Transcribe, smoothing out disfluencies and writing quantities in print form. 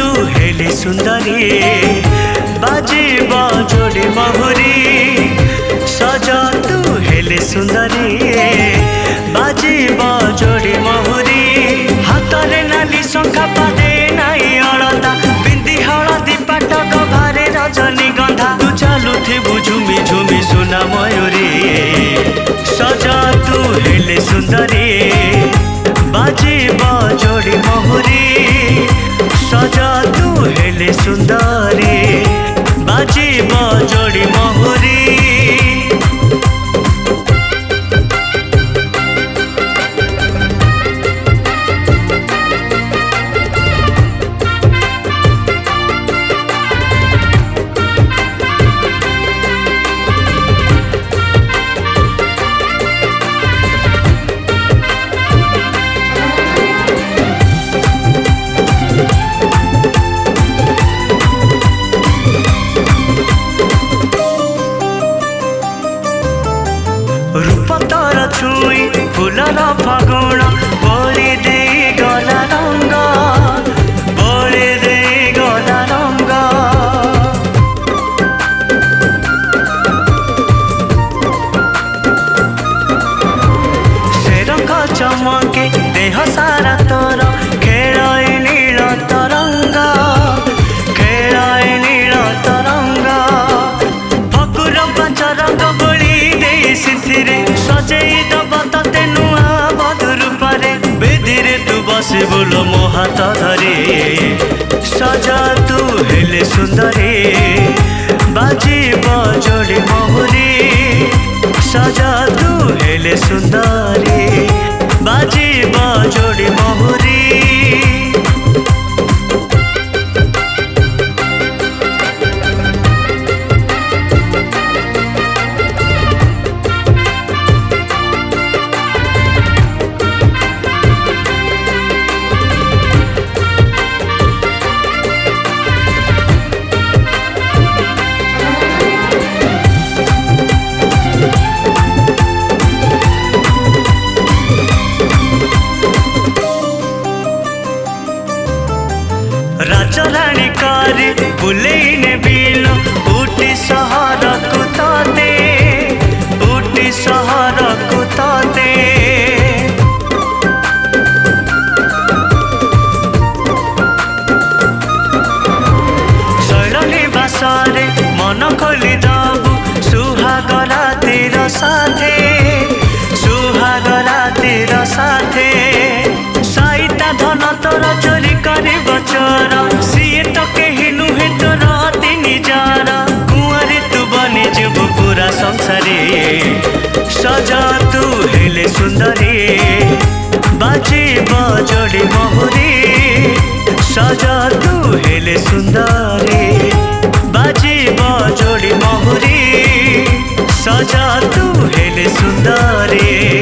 तू हेले सुंदरी बाजिब जोड़ी महुरी सजा तू हेले सुंदरी बाजिब जोड़ी महुरी हाथरे नाली शंखा पादे नाई अलता बिंदी हलदी पाटक भारे रजनी गंधा तू चालुथिबु झुमी झुमी सुना मयूरी सजा तू हेले सुंदरी बाजिब जोड़ी महुरी सजा तू हेले सुंदरी बाजिब जोड़ी महुरी रूप तोर छुई फूलर फागुण बोली दे गला रंग बोली दे गला रंग से रंग चमके देह सारा तोर खेलाए नील तरंग खेलाए नील तरंग फकुर पंच रंग बोली दे सिथिरे सजई दब ते नुआ बधु रूपरे बेदिरे तू बसी बोलो मो हाथ धरी सजा तू हेले सुंदरी बाजिब जोड़ी महुरी सजा तू हेले सुंदरी बाजिब जोड़ी महुरी राजराणी कारी बुलेने बिल उठी सहर कुताते उठी सहर कुताते शैली बासरे मन खोली दबु सुहागरा तीर साथे सुहागरा तीर साथे सईता धन तोर चोरी कर चोर सीए तो कही नुहे तोर अति निजार कुआरी तू बनी जीवु पूरा संसारी सजा तू हेले सुंदरी बाजिब जोड़ी महुरी सजा तू हेले सुंदरी बाजिब जोड़ी महुरी सजा तू हेले सुंदरी।